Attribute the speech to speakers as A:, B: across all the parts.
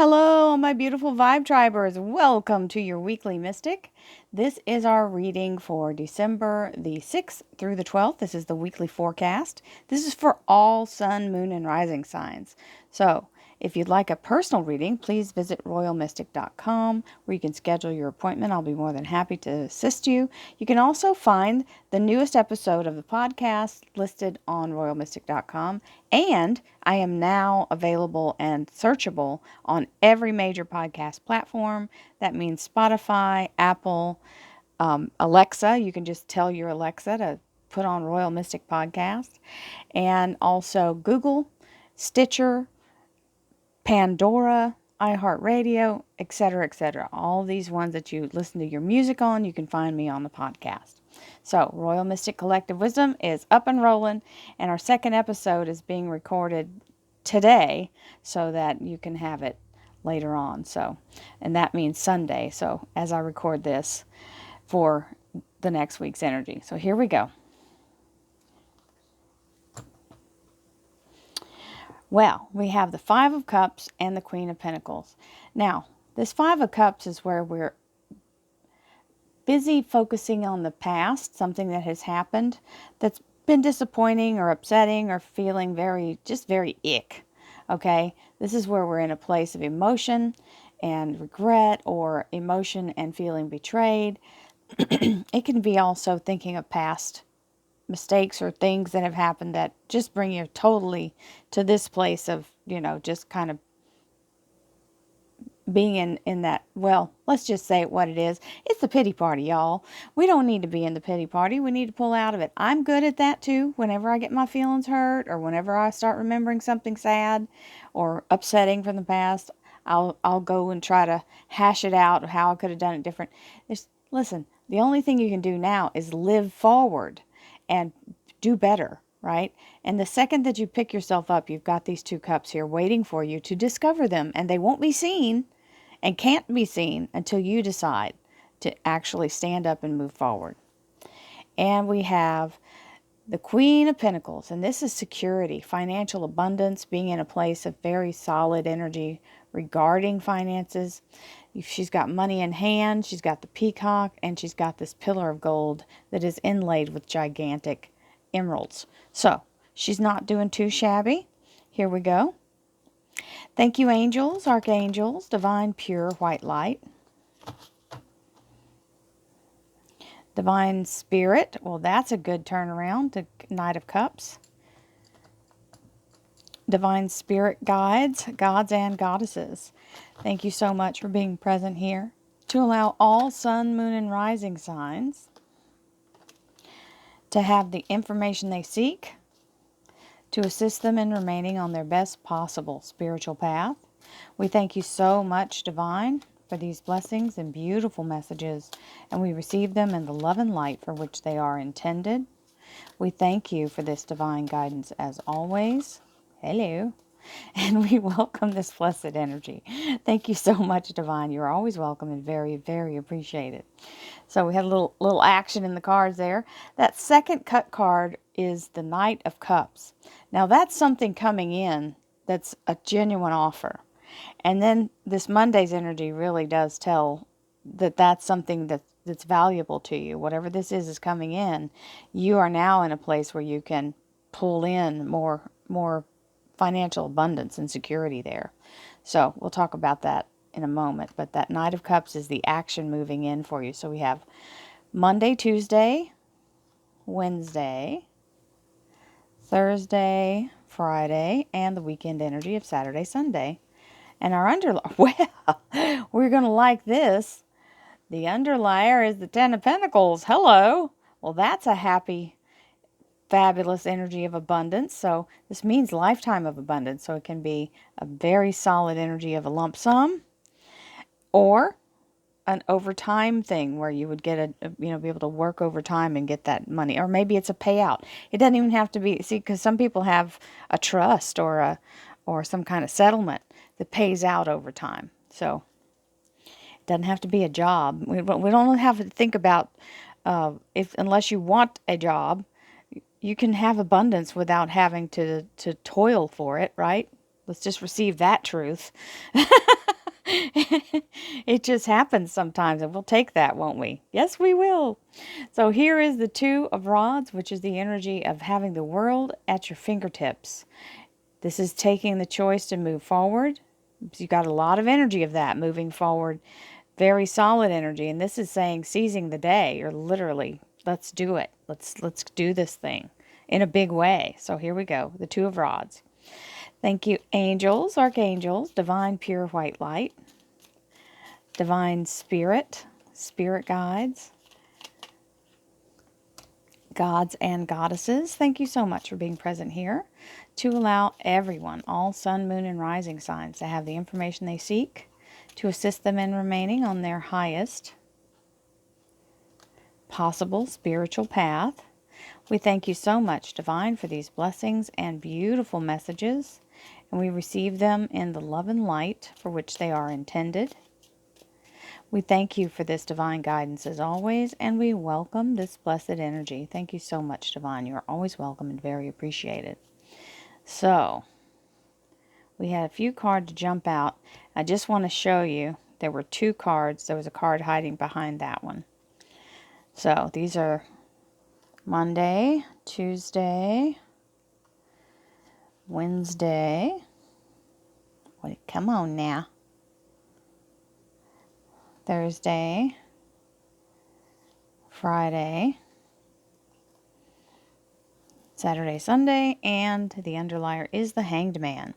A: Hello, my beautiful Vibe Tribers. Welcome to your weekly Mystic. This is our reading for December the 6th through the 12th. This is the weekly forecast. This is for all sun, moon, and rising signs. So, if you'd like a personal reading, please visit royalmystic.com where you can schedule your appointment. I'll be more than happy to assist you. You can also find the newest episode of the podcast listed on royalmystic.com, and I am now available and searchable on every major podcast platform. That means Spotify, Apple, Alexa. You can just tell your Alexa to put on Royal Mystic Podcast, and also Google, Stitcher, Pandora, iHeartRadio, etc., etc. All these ones that you listen to your music on, you can find me on the podcast. So, Royal Mystic Collective Wisdom is up and rolling, and our second episode is being recorded today so that you can have it later on. So, and that means Sunday. So, as I record this for the next week's energy. So, here we go. Well, we have the Five of Cups and the Queen of Pentacles. Now, this Five of Cups is where we're busy focusing on the past, something that has happened that's been disappointing or upsetting or feeling very ick. Okay? This is where we're in a place of emotion and regret, or emotion and feeling betrayed. It can be also thinking of past mistakes or things that have happened that just bring you totally to this place of, just kind of being in that, well, let's just say what it is. It's the pity party, y'all. We don't need to be in the pity party. We need to pull out of it. I'm good at that too. Whenever I get my feelings hurt, or whenever I start remembering something sad or upsetting from the past, I'll go and try to hash it out, how I could have done it different. Listen, the only thing you can do now is live forward and do better, right? And the second that you pick yourself up, you've got these two cups here waiting for you to discover them, and they won't be seen and can't be seen until you decide to actually stand up and move forward. And we have the Queen of Pentacles, and this is security, financial abundance, being in a place of very solid energy regarding finances. She's got money in hand, she's got the peacock, and she's got this pillar of gold that is inlaid with gigantic emeralds. So, she's not doing too shabby. Here we go. Thank you, angels, archangels, divine, pure, white light. Divine Spirit, well, that's a good turnaround to Knight of Cups. Divine Spirit guides, gods and goddesses. Thank you so much for being present here to allow all sun, moon, and rising signs to have the information they seek to assist them in remaining on their best possible spiritual path. We thank you so much, Divine, for these blessings and beautiful messages, and we receive them in the love and light for which they are intended. We thank you for this divine guidance as always. Hello. And we welcome this blessed energy. Thank you so much, Divine. You're always welcome and very, very appreciated. So we had a little action in the cards there. That second cut card is the Knight of Cups. Now that's something coming in that's a genuine offer. And then this Monday's energy really does tell that that's something that's valuable to you. Whatever this is coming in, you are now in a place where you can pull in more financial abundance and security there. So we'll talk about that in a moment. But that Knight of Cups is the action moving in for you. So we have Monday, Tuesday, Wednesday, Thursday, Friday, and the weekend energy of Saturday, Sunday. And our underlier, well, we're going to like this. The underlier is the Ten of Pentacles. Hello. Well, that's a happy, fabulous energy of abundance. So this means lifetime of abundance. So it can be a very solid energy of a lump sum, or an overtime thing where you would get be able to work overtime and get that money. Or maybe it's a payout. It doesn't even have to be, see, because some people have a trust or some kind of settlement that pays out over time. So it doesn't have to be a job. We don't have to think about unless you want a job, you can have abundance without having to toil for it, right? Let's just receive that truth. It just happens sometimes, and we'll take that, won't we? Yes, we will. So here is the Two of Rods, which is the energy of having the world at your fingertips. This is taking the choice to move forward. You got a lot of energy of that moving forward. Very solid energy. And this is saying seizing the day, or literally, let's do it. Let's do this thing in a big way. So here we go. The Two of Rods. Thank you, angels, archangels, divine pure white light, divine spirit, spirit guides, gods and goddesses. Thank you so much for being present here to allow everyone, all sun, moon, and rising signs, to have the information they seek to assist them in remaining on their highest possible spiritual path. We thank you so much, Divine, for these blessings and beautiful messages, and we receive them in the love and light for which they are intended. We thank you for this divine guidance as always, and we welcome this blessed energy. Thank you so much, Divine. You are always welcome and very appreciated. So, we had a few cards jump out. I just want to show you, there were two cards. There was a card hiding behind that one. So, these are Monday, Tuesday, Wednesday. Wait, come on now. Thursday, Friday, Saturday, Sunday, and the underlier is the Hanged Man.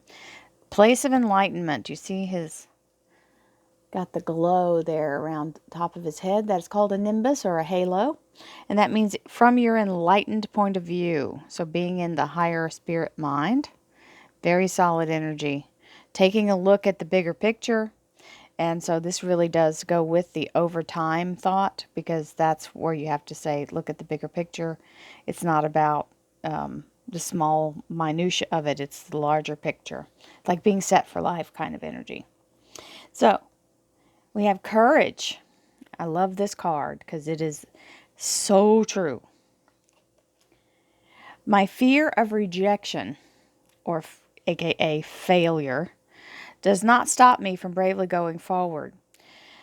A: Place of enlightenment. You see his, got the glow there around the top of his head. That's called a nimbus or a halo. And that means from your enlightened point of view. So being in the higher spirit mind. Very solid energy. Taking a look at the bigger picture. And so this really does go with the overtime thought, because that's where you have to say, look at the bigger picture. It's not about the small minutia of it. It's the larger picture. It's like being set for life kind of energy. So we have courage. I love this card because it is so true. My fear of rejection, or aka failure, does not stop me from bravely going forward.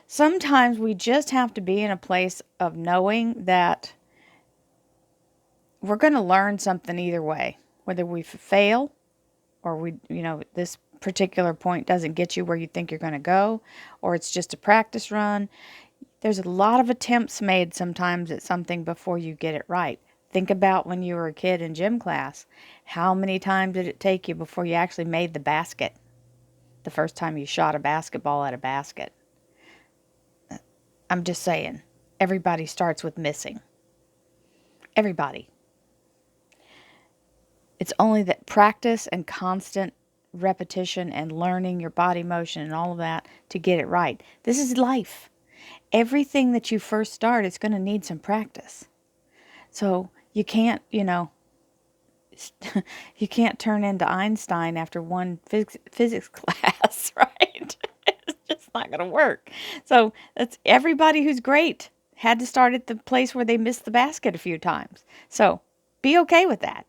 A: Sometimes we just have to be in a place of knowing that we're going to learn something either way. Whether we fail or this particular point doesn't get you where you think you're going to go, or it's just a practice run. There's a lot of attempts made sometimes at something before you get it right. Think about when you were a kid in gym class. How many times did it take you before you actually made the basket? The first time you shot a basketball at a basket. I'm just saying, everybody starts with missing. Everybody. It's only that practice and constant repetition and learning your body motion and all of that to get it right. This is life. Everything that you first start is going to need some practice. So you can't, you can't turn into Einstein after one physics class, right? It's just not going to work. So that's everybody who's great had to start at the place where they missed the basket a few times. So be okay with that.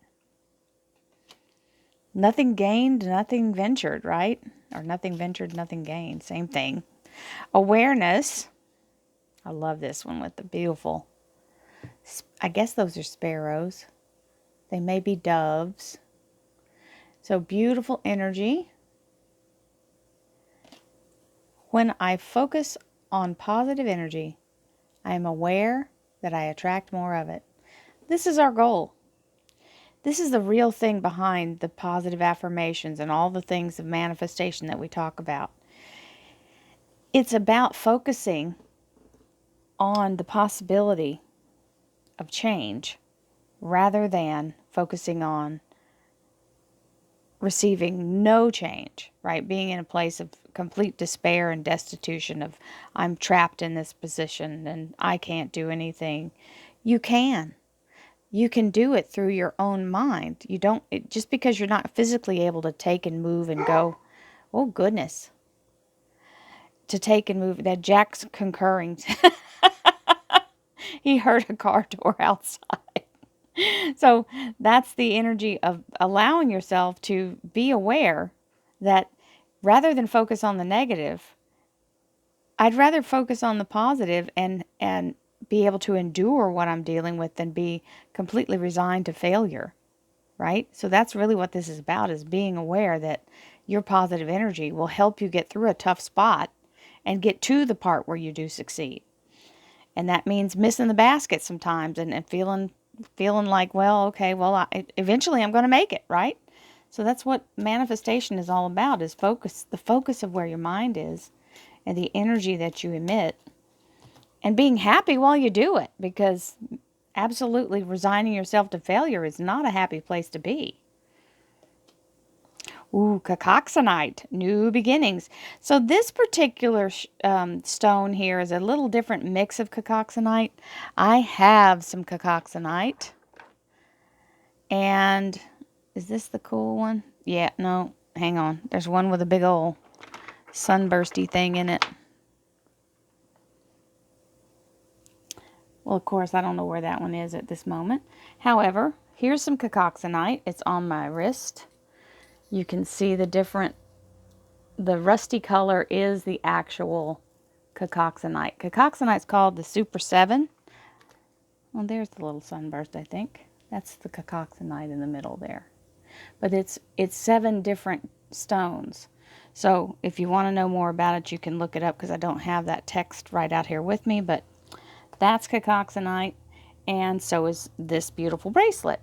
A: Nothing gained, nothing ventured, right? Or nothing ventured, nothing gained. Same thing. Awareness. I love this one with the beautiful, I guess those are sparrows. They may be doves. So beautiful energy. When I focus on positive energy, I am aware that I attract more of it. This is our goal. This is the real thing behind the positive affirmations and all the things of manifestation that we talk about. It's about focusing on the possibility of change rather than focusing on receiving no change, right? Being in a place of complete despair and destitution of, I'm trapped in this position and I can't do anything. You can. You can do it through your own mind. You don't, just because you're not physically able to take and move and go, oh goodness, to take and move, that Jack's concurring. He heard a car door outside. So that's the energy of allowing yourself to be aware that rather than focus on the negative, I'd rather focus on the positive and be able to endure what I'm dealing with than be completely resigned to failure, right? So that's really what this is about, is being aware that your positive energy will help you get through a tough spot and get to the part where you do succeed. And that means missing the basket sometimes and feeling like, well, okay, well, eventually I'm going to make it, right? So that's what manifestation is all about, is focus, the focus of where your mind is and the energy that you emit, and being happy while you do it, because absolutely resigning yourself to failure is not a happy place to be. Ooh, cacoxanite, new beginnings. So this particular stone here is a little different mix of cacoxanite. I have some cacoxanite. And is this the cool one? Yeah, no, hang on. There's one with a big old sunbursty thing in it. Well, of course, I don't know where that one is at this moment. However, here's some cacoxanite. It's on my wrist. You can see the rusty color is the actual cacoxanite. Cacoxanite's called the Super 7. Well, there's the little sunburst, I think. That's the cacoxanite in the middle there. But it's 7 different stones. So if you want to know more about it, you can look it up, because I don't have that text right out here with me. But that's cacoxanite, and so is this beautiful bracelet.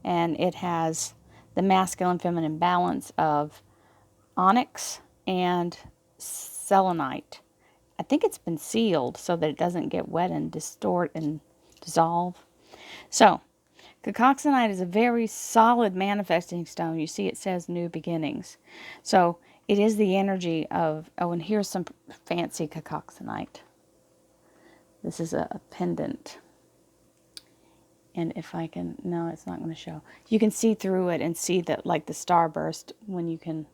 A: And it has the masculine-feminine balance of onyx and selenite. I think it's been sealed so that it doesn't get wet and distort and dissolve. So, cacoxanite is a very solid manifesting stone. You see it says new beginnings. So, it is the energy of, oh, and here's some fancy cacoxanite. This is a pendant. And if I can, no, it's not going to show. You can see through it and see that, like the starburst, when you can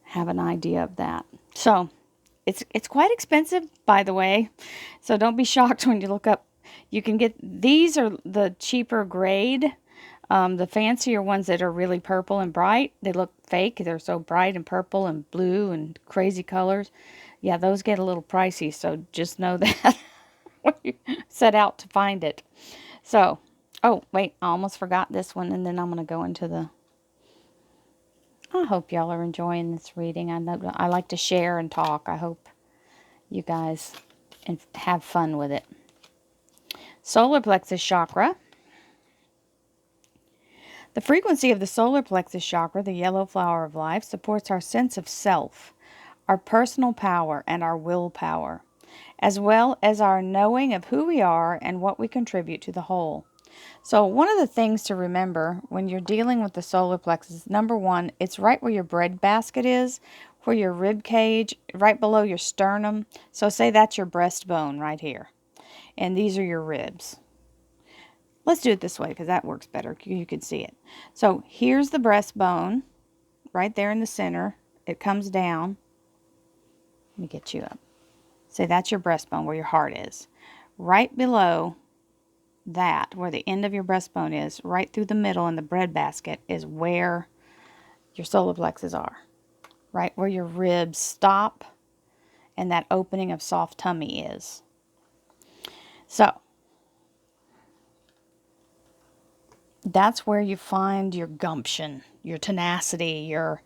A: have an idea of that. So it's quite expensive, by the way. So don't be shocked when you look up. You can get, these are the cheaper grade. The fancier ones that are really purple and bright, they look fake. They're so bright and purple and blue and crazy colors. Yeah, those get a little pricey. So just know that when you set out to find it. So, oh, wait, I almost forgot this one, and then I'm going to go into the... I hope y'all are enjoying this reading. I know I like to share and talk. I hope you guys have fun with it. Solar plexus chakra. The frequency of the solar plexus chakra, the yellow flower of life, supports our sense of self, our personal power, and our willpower, as well as our knowing of who we are and what we contribute to the whole. So one of the things to remember when you're dealing with the solar plexus, number one, it's right where your bread basket is, where your rib cage, right below your sternum. So say that's your breastbone right here. And these are your ribs. Let's do it this way because that works better. You can see it. So here's the breastbone right there in the center. It comes down. Let me get you up. Say that's your breastbone where your heart is. Right below that, where the end of your breastbone is, right through the middle in the breadbasket, is where your solar plexus are. Right where your ribs stop and that opening of soft tummy is. So, that's where you find your gumption, your tenacity, your...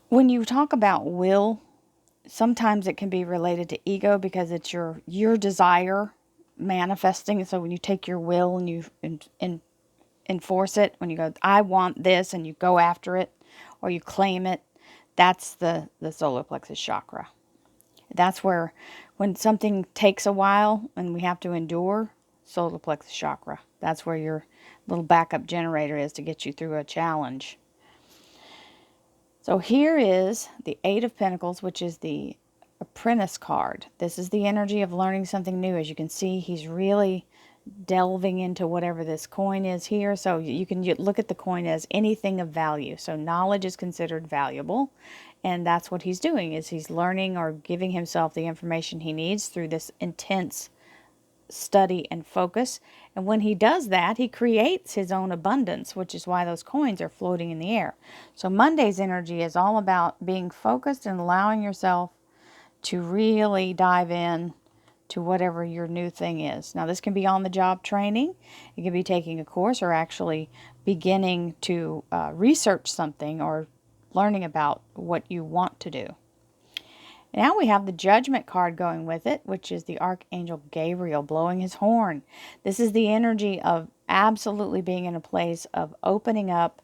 A: When you talk about will, sometimes it can be related to ego because it's your desire manifesting. So when you take your will and you enforce it, when you go, I want this, and you go after it or you claim it, that's the solar plexus chakra. That's where, when something takes a while and we have to endure, solar plexus chakra. That's where your little backup generator is to get you through a challenge. So here is the 8 of Pentacles, which is the Apprentice card. This is the energy of learning something new. As you can see, he's really delving into whatever this coin is here. So you can look at the coin as anything of value. So knowledge is considered valuable. And that's what he's doing, is he's learning or giving himself the information he needs through this intense study and focus. And when he does that, he creates his own abundance, which is why those coins are floating in the air. So Monday's energy is all about being focused and allowing yourself to really dive in to whatever your new thing is. Now, this can be on the job training. It can be taking a course or actually beginning to research something or learning about what you want to do. Now we have the Judgment card going with it, which is the Archangel Gabriel blowing his horn. This is the energy of absolutely being in a place of opening up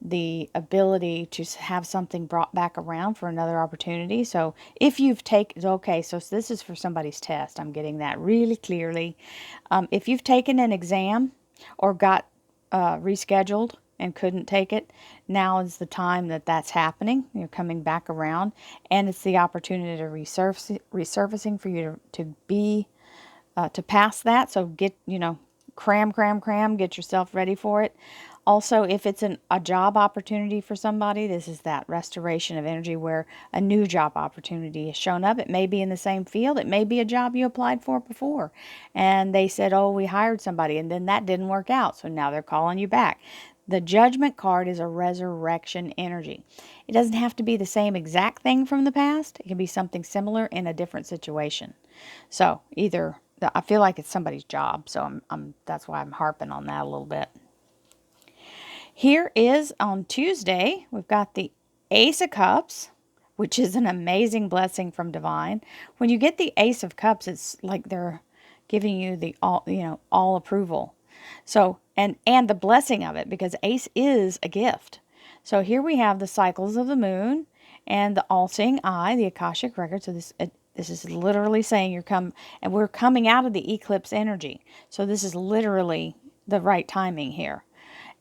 A: the ability to have something brought back around for another opportunity. So if you've taken, okay, so this is for somebody's test. I'm getting that really clearly. If you've taken an exam or got rescheduled and couldn't take it, now is the time that that's happening. You're coming back around, and it's the opportunity to resurfacing for you to be to pass that. So get, cram, get yourself ready for it. Also, if it's a job opportunity for somebody, this is that restoration of energy where a new job opportunity has shown up. It may be in the same field. It may be a job you applied for before. And they said, oh, we hired somebody, and then that didn't work out. So now they're calling you back. The Judgment card is a resurrection energy. It doesn't have to be the same exact thing from the past. It can be something similar in a different situation. So either, I feel like it's somebody's job, so that's why I'm harping on that a little bit. Here is on Tuesday, we've got the Ace of Cups, which is an amazing blessing from Divine. When you get the Ace of Cups, it's like they're giving you the all approval. So, and the blessing of it, because Ace is a gift. So here we have the cycles of the moon and the all-seeing eye, the Akashic record. So this is literally saying we're coming out of the eclipse energy. So this is literally the right timing here.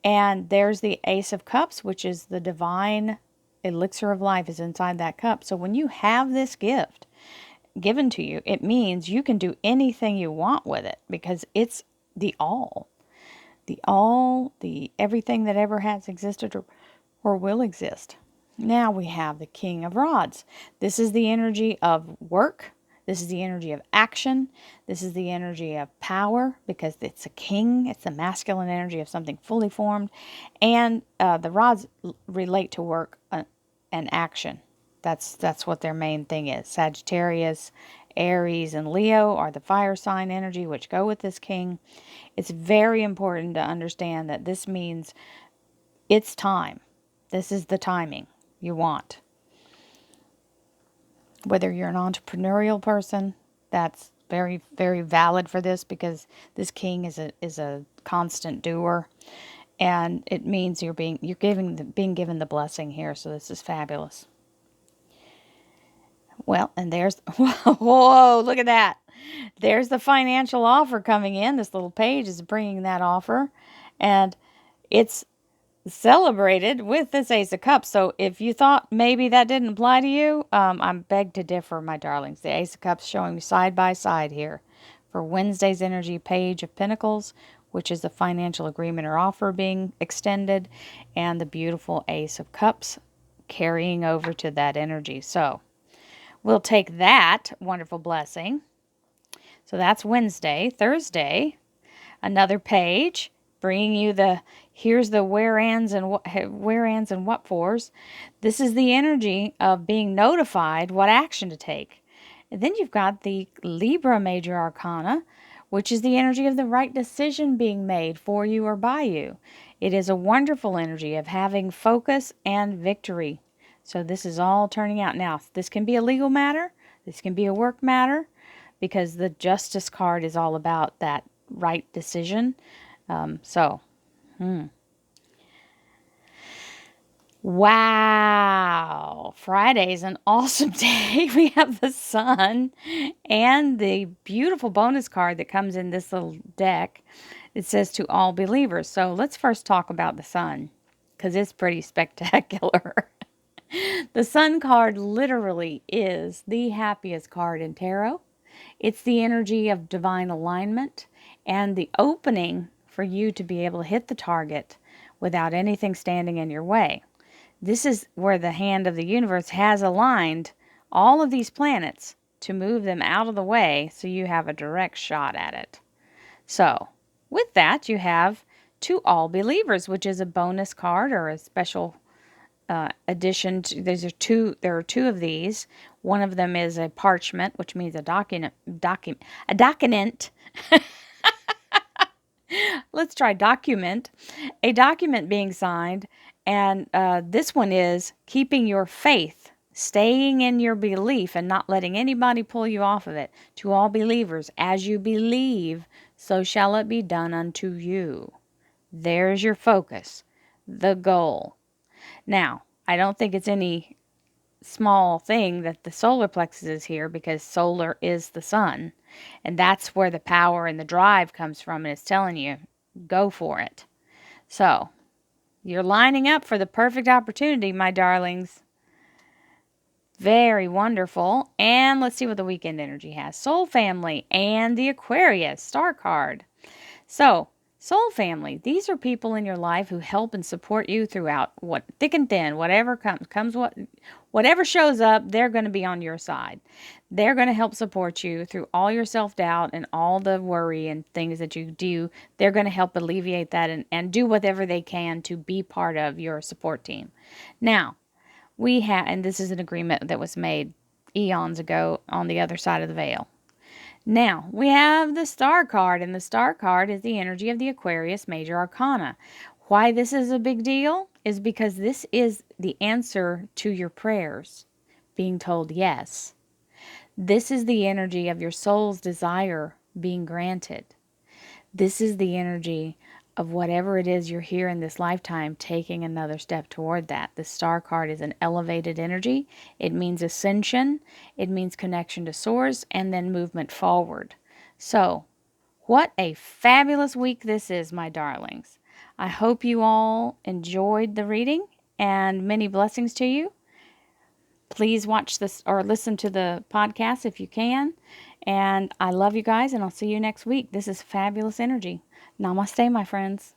A: And there's the Ace of Cups, which is the divine elixir of life is inside that cup. So when you have this gift given to you, it means you can do anything you want with it, because it's the all, the everything that ever has existed or will exist. Now we have the King of Rods. This is the energy of work. This is the energy of action. This is the energy of power, because it's a king. It's the masculine energy of something fully formed. And the rods relate to work and action. That's what their main thing is. Sagittarius, Aries, and Leo are the fire sign energy, which go with this king. It's very important to understand that this means it's time. This is the timing you want. Whether you're an entrepreneurial person, that's very, very valid for this, because this king is a constant doer, and it means you're being given the blessing here. So this is fabulous. Well, and there's whoa, look at that. There's the financial offer coming in. This little page is bringing that offer, and it's celebrated with this Ace of Cups. So if you thought maybe that didn't apply to you, I beg to differ, my darlings. The Ace of Cups showing me side by side here for Wednesday's energy, Page of Pentacles, which is the financial agreement or offer being extended, and the beautiful Ace of Cups carrying over to that energy. So we'll take that wonderful blessing. So that's Wednesday. Thursday, another page bringing you here's the where-ands and what-fors. This is the energy of being notified what action to take. And then you've got the Libra Major Arcana, which is the energy of the right decision being made for you or by you. It is a wonderful energy of having focus and victory. So this is all turning out. Now, this can be a legal matter. This can be a work matter, because the Justice card is all about that right decision. Wow. Friday's an awesome day. We have the Sun and the beautiful bonus card that comes in this little deck. It says to all believers. So let's first talk about the Sun, because it's pretty spectacular. The Sun card literally is the happiest card in tarot. It's the energy of divine alignment and the opening for you to be able to hit the target without anything standing in your way. This is where the hand of the universe has aligned all of these planets to move them out of the way so you have a direct shot at it. So, with that, you have To All Believers, which is a bonus card or a special addition. There are two of these. One of them is a parchment, which means a document. Let's try document. A document being signed. And this one is keeping your faith, staying in your belief and not letting anybody pull you off of it. To all believers, as you believe, so shall it be done unto you. There's your focus, the goal. Now, I don't think it's any small thing that the solar plexus is here, because solar is the sun. And that's where the power and the drive comes from, and it's telling you, go for it. So, you're lining up for the perfect opportunity, my darlings. Very wonderful. And let's see what the weekend energy has. Soul family and the Aquarius star card. So, soul family, these are people in your life who help and support you throughout what thick and thin, whatever whatever shows up, they're going to be on your side. They're going to help support you through all your self-doubt and all the worry and things that you do. They're going to help alleviate that and do whatever they can to be part of your support team. Now, we have, and this is an agreement that was made eons ago on the other side of the veil. Now, we have the star card, and the star card is the energy of the Aquarius Major Arcana. Why this is a big deal is because this is the answer to your prayers, being told yes. This is the energy of your soul's desire being granted. This is the energy of whatever it is you're here in this lifetime, taking another step toward that. The star card is an elevated energy. It means ascension. It means connection to source and then movement forward. So, what a fabulous week this is, my darlings. I hope you all enjoyed the reading, and many blessings to you. Please watch this or listen to the podcast if you can. And I love you guys, and I'll see you next week. This is fabulous energy. Namaste, my friends.